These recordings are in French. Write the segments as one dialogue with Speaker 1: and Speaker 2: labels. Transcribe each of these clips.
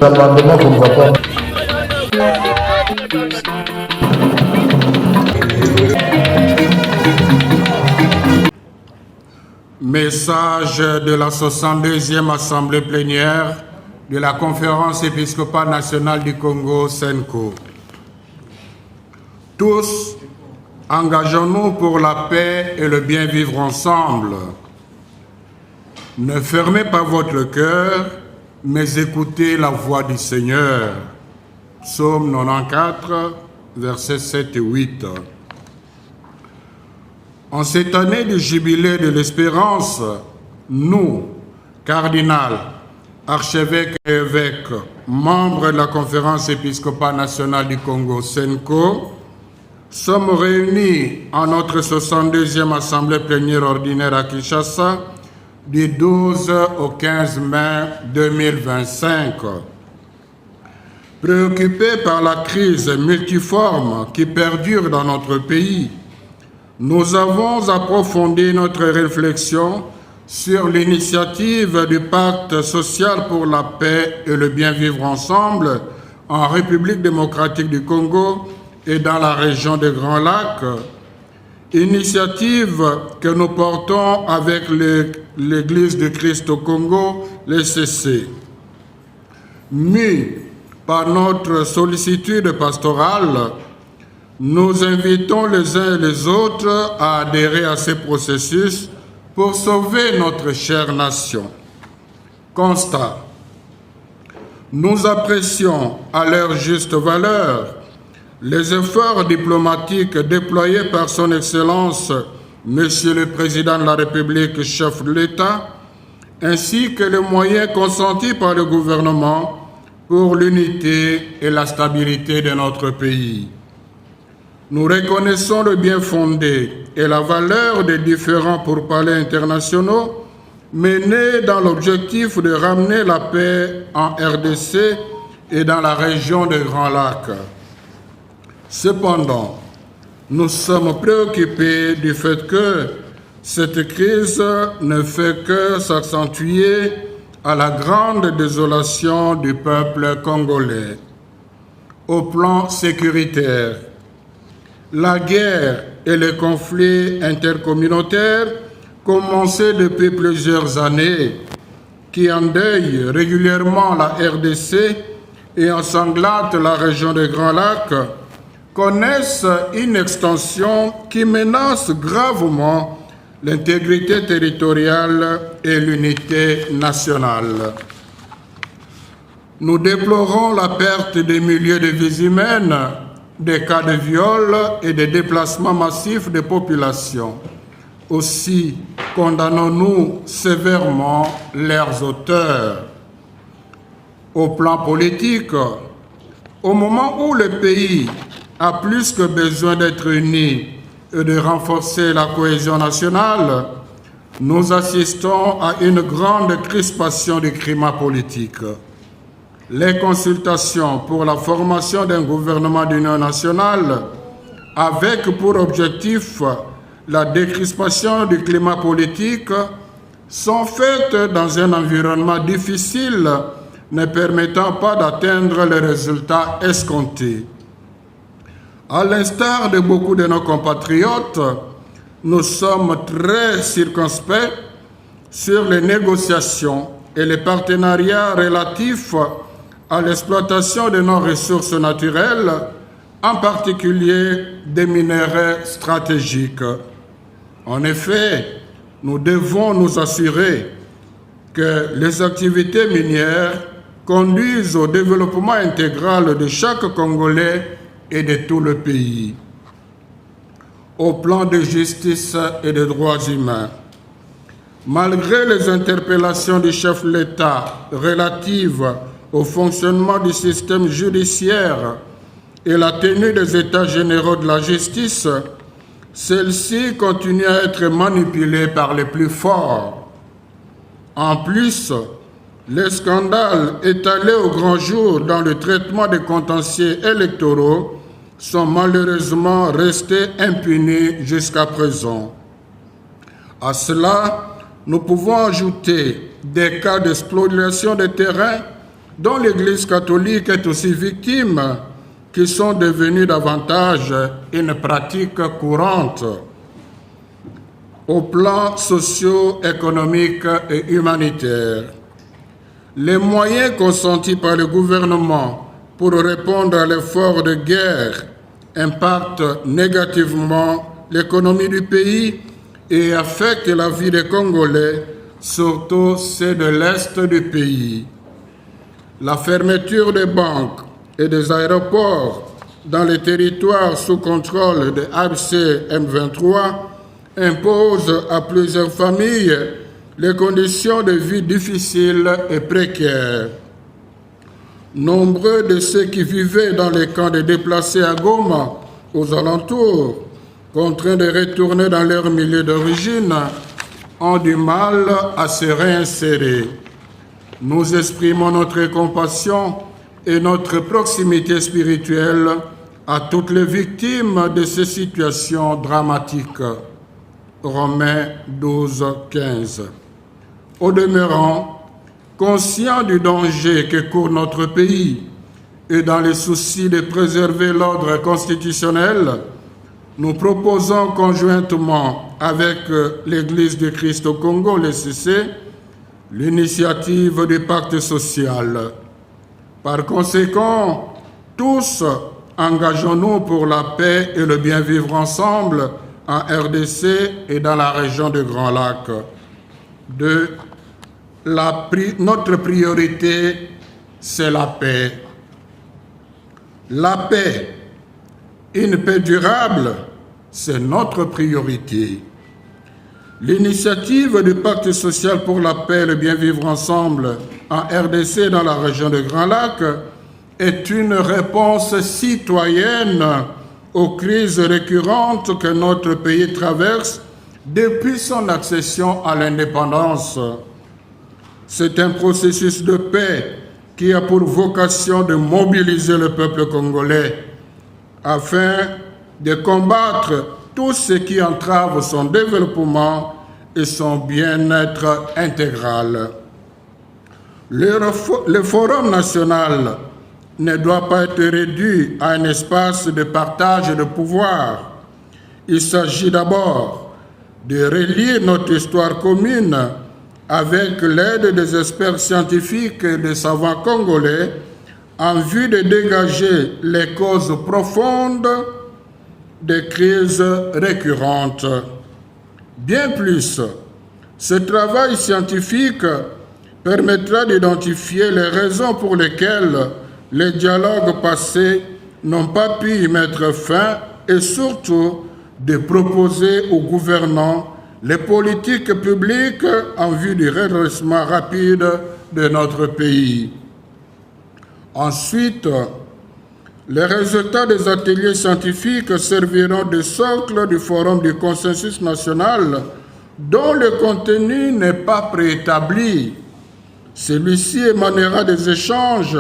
Speaker 1: L'amendement qu'on va pas.
Speaker 2: Message de la 62e Assemblée plénière de la Conférence épiscopale nationale du Congo, CENCO. Tous, engageons-nous pour la paix et le bien vivre ensemble. Ne fermez pas votre cœur, mais écoutez la voix du Seigneur. Psaume 94, versets 7 et 8. En cette année du jubilé de l'espérance, nous, cardinal, archevêques et évêques, membres de la Conférence épiscopale nationale du Congo, CENCO, sommes réunis en notre 62e Assemblée plénière ordinaire à Kinshasa du 12 au 15 mai 2025. Préoccupés par la crise multiforme qui perdure dans notre pays, nous avons approfondi notre réflexion sur l'initiative du Pacte social pour la paix et le bien vivre ensemble en République démocratique du Congo et dans la région des Grands Lacs, initiative que nous portons avec l'Église du Christ au Congo, l'ECC. Mus par notre sollicitude pastorale, nous invitons les uns et les autres à adhérer à ces processus pour sauver notre chère nation. Constat. Nous apprécions à leur juste valeur les efforts diplomatiques déployés par son Excellence, Monsieur le Président de la République, chef de l'État, ainsi que les moyens consentis par le gouvernement pour l'unité et la stabilité de notre pays. Nous reconnaissons le bien fondé et la valeur des différents pourparlers internationaux menés dans l'objectif de ramener la paix en RDC et dans la région des Grands Lacs. Cependant, nous sommes préoccupés du fait que cette crise ne fait que s'accentuer à la grande désolation du peuple congolais. Au plan sécuritaire, la guerre et les conflits intercommunautaires commencés depuis plusieurs années, qui endeuillent régulièrement la RDC et ensanglantent la région des Grands Lacs, connaissent une extension qui menace gravement l'intégrité territoriale et l'unité nationale. Nous déplorons la perte des milliers de vies humaines, des cas de viol et des déplacements massifs des populations. Aussi, condamnons-nous sévèrement leurs auteurs. Au plan politique, au moment où le pays a plus que besoin d'être uni et de renforcer la cohésion nationale, nous assistons à une grande crispation du climat politique. Les consultations pour la formation d'un gouvernement d'union nationale, avec pour objectif la décrispation du climat politique, sont faites dans un environnement difficile, ne permettant pas d'atteindre les résultats escomptés. À l'instar de beaucoup de nos compatriotes, nous sommes très circonspects sur les négociations et les partenariats relatifs à l'exploitation de nos ressources naturelles, en particulier des minerais stratégiques. En effet, nous devons nous assurer que les activités minières conduisent au développement intégral de chaque Congolais et de tout le pays. Au plan de justice et des droits humains, malgré les interpellations du chef de l'État relatives au fonctionnement du système judiciaire et la tenue des États généraux de la justice, celle-ci continue à être manipulée par les plus forts. En plus, Les scandales étalés au grand jour dans le traitement des contentieux électoraux sont malheureusement restés impunis jusqu'à présent. À cela, nous pouvons ajouter des cas d'exploitation des terrains dont l'Église catholique est aussi victime, qui sont devenus davantage une pratique courante. Au plan socio-économique et humanitaire, les moyens consentis par le gouvernement pour répondre à l'effort de guerre impactent négativement l'économie du pays et affectent la vie des Congolais, surtout ceux de l'Est du pays. La fermeture des banques et des aéroports dans les territoires sous contrôle de AFC M23 impose à plusieurs familles les conditions de vie difficiles et précaires. Nombreux de ceux qui vivaient dans les camps de déplacés à Goma, aux alentours, contraints de retourner dans leur milieu d'origine, ont du mal à se réinsérer. Nous exprimons notre compassion et notre proximité spirituelle à toutes les victimes de ces situations dramatiques. Romains 12, 15. Au demeurant, conscients du danger que court notre pays et dans le souci de préserver l'ordre constitutionnel, nous proposons conjointement avec l'Église du Christ au Congo, l'ECC, l'initiative du pacte social. Par conséquent, tous engageons-nous pour la paix et le bien vivre ensemble en RDC et dans la région du Grand Lac. Notre priorité, c'est la paix. La paix, une paix durable, c'est notre priorité. L'initiative du pacte social pour la paix et le bien vivre ensemble en RDC et dans la région du Grand Lac est une réponse citoyenne aux crises récurrentes que notre pays traverse depuis son accession à l'indépendance. C'est un processus de paix qui a pour vocation de mobiliser le peuple congolais afin de combattre tout ce qui entrave son développement et son bien-être intégral. Le Forum national ne doit pas être réduit à un espace de partage de pouvoir. Il s'agit d'abord de relier notre histoire commune avec l'aide des experts scientifiques et des savants congolais en vue de dégager les causes profondes des crises récurrentes. Bien plus, ce travail scientifique permettra d'identifier les raisons pour lesquelles les dialogues passés n'ont pas pu y mettre fin et surtout de proposer aux gouvernants les politiques publiques en vue du redressement rapide de notre pays. Ensuite, les résultats des ateliers scientifiques serviront de socle du Forum du consensus national dont le contenu n'est pas préétabli. Celui-ci émanera des échanges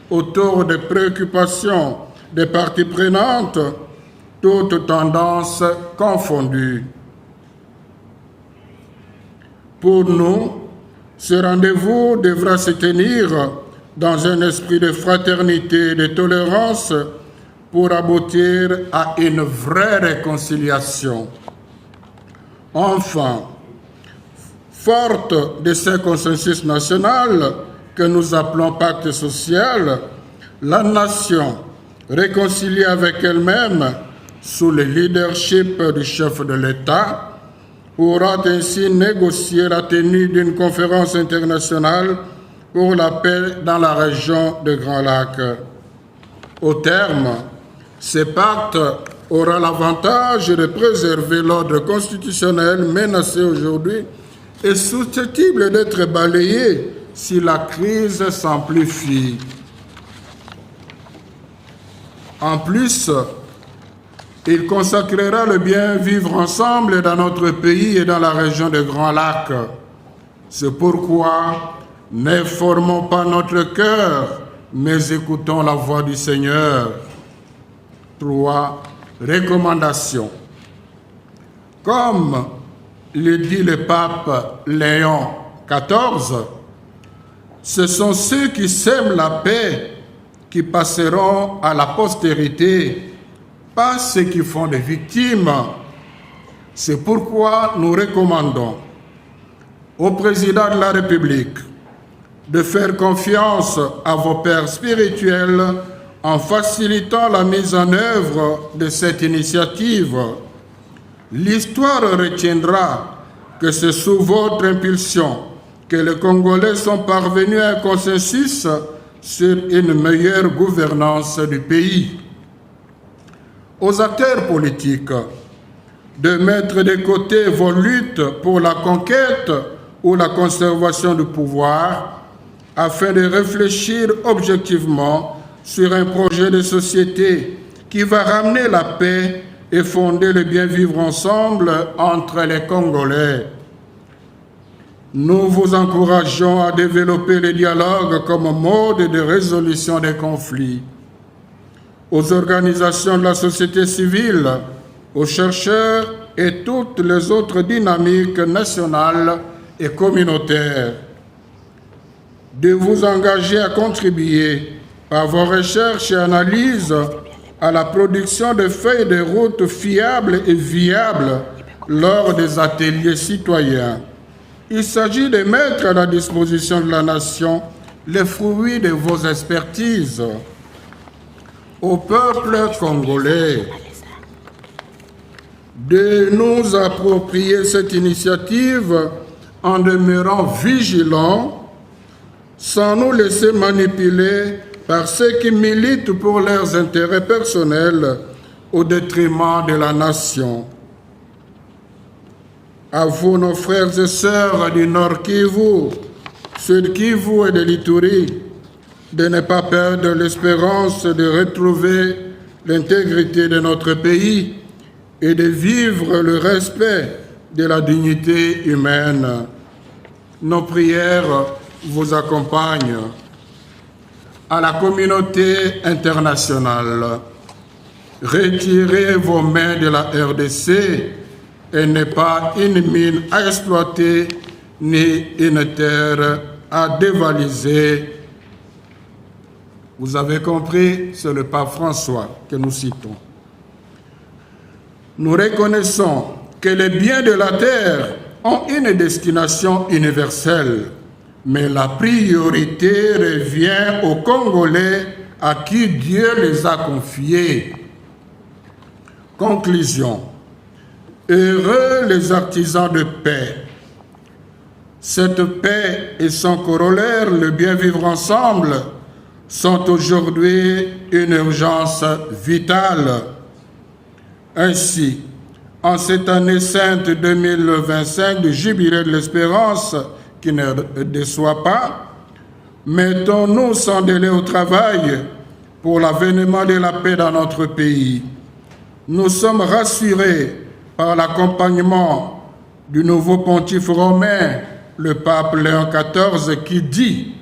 Speaker 2: autour des préoccupations des parties prenantes, toutes tendances confondues. Pour nous, ce rendez-vous devra se tenir dans un esprit de fraternité et de tolérance pour aboutir à une vraie réconciliation. Enfin, forte de ce consensus national que nous appelons pacte social, la nation, réconciliée avec elle-même sous le leadership du chef de l'État, pourra ainsi négocier la tenue d'une conférence internationale pour la paix dans la région de Grand Lac. Au terme, ce pacte aura l'avantage de préserver l'ordre constitutionnel menacé aujourd'hui et susceptible d'être balayé si la crise s'amplifie. En plus, il consacrera le bien vivre ensemble dans notre pays et dans la région des Grands Lacs. C'est pourquoi Ne formons pas notre cœur, mais écoutons la voix du Seigneur. 3. Recommandations. Comme le dit le pape Léon XIV, ce sont ceux qui sèment la paix qui passeront à la postérité, pas ceux qui font des victimes. C'est pourquoi nous recommandons au président de la République de faire confiance à vos pères spirituels en facilitant la mise en œuvre de cette initiative. L'histoire retiendra que c'est sous votre impulsion que les Congolais sont parvenus à un consensus sur une meilleure gouvernance du pays. Aux acteurs politiques de mettre de côté vos luttes pour la conquête ou la conservation du pouvoir afin de réfléchir objectivement sur un projet de société qui va ramener la paix et fonder le bien vivre ensemble entre les Congolais. Nous vous encourageons à développer le dialogue comme mode de résolution des conflits. Aux organisations de la société civile, aux chercheurs et toutes les autres dynamiques nationales et communautaires, de vous engager à contribuer par vos recherches et analyses à la production de feuilles de route fiables et viables lors des ateliers citoyens. Il s'agit de mettre à la disposition de la nation les fruits de vos expertises. Au peuple congolais de nous approprier cette initiative en demeurant vigilants, sans nous laisser manipuler par ceux qui militent pour leurs intérêts personnels au détriment de la nation. À vous, nos frères et sœurs du Nord Kivu, Sud Kivu et de l'Ituri, de ne pas perdre l'espérance de retrouver l'intégrité de notre pays et de vivre le respect de la dignité humaine. Nos prières vous accompagnent. À la communauté internationale, retirez vos mains de la RDC. Elle n'est pas une mine à exploiter, ni une terre à dévaliser. Vous avez compris, c'est le pape François que nous citons. Nous reconnaissons que les biens de la terre ont une destination universelle, mais la priorité revient aux Congolais à qui Dieu les a confiés. Conclusion. Heureux les artisans de paix. Cette paix et son corollaire, le bien vivre ensemble, sont aujourd'hui une urgence vitale. Ainsi, en cette année sainte 2025 du jubilé de l'espérance qui ne déçoit pas, mettons-nous sans délai au travail pour l'avènement de la paix dans notre pays. Nous sommes rassurés par l'accompagnement du nouveau pontife romain, le pape Léon XIV, qui dit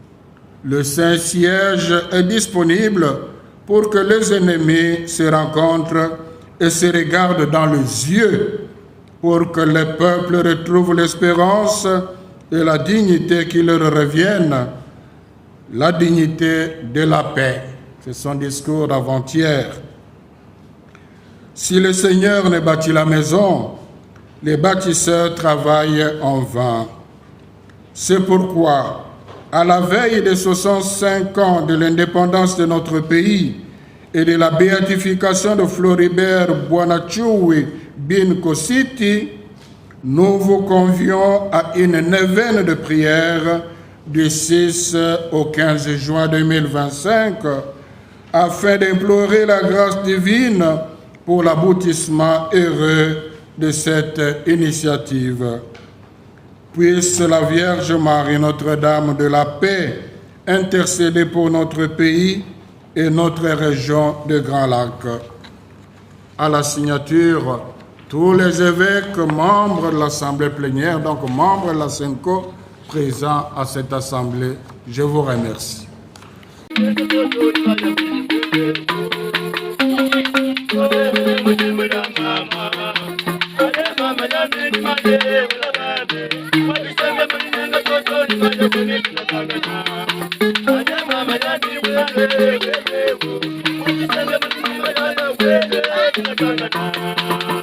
Speaker 2: « Le Saint-Siège est disponible pour que les ennemis se rencontrent et se regardent dans les yeux, pour que les peuples retrouvent l'espérance et la dignité qui leur reviennent, la dignité de la paix. » C'est son discours d'avant-hier. Si le Seigneur ne bâtit la maison, les bâtisseurs travaillent en vain. C'est pourquoi, à la veille des 65 ans de l'indépendance de notre pays et de la béatification de Floribert Bouanachoui Bin Kositi, nous vous convions à une neuvaine de prières du 6 au 15 juin 2025 afin d'implorer la grâce divine pour l'aboutissement heureux de cette initiative. Puisse la Vierge Marie, Notre-Dame de la Paix, intercéder pour notre pays et notre région de Grand Lac. À la signature, tous les évêques, membres de l'Assemblée plénière, donc membres de la SENCO, présents à cette assemblée. Je vous remercie.
Speaker 3: Thank you.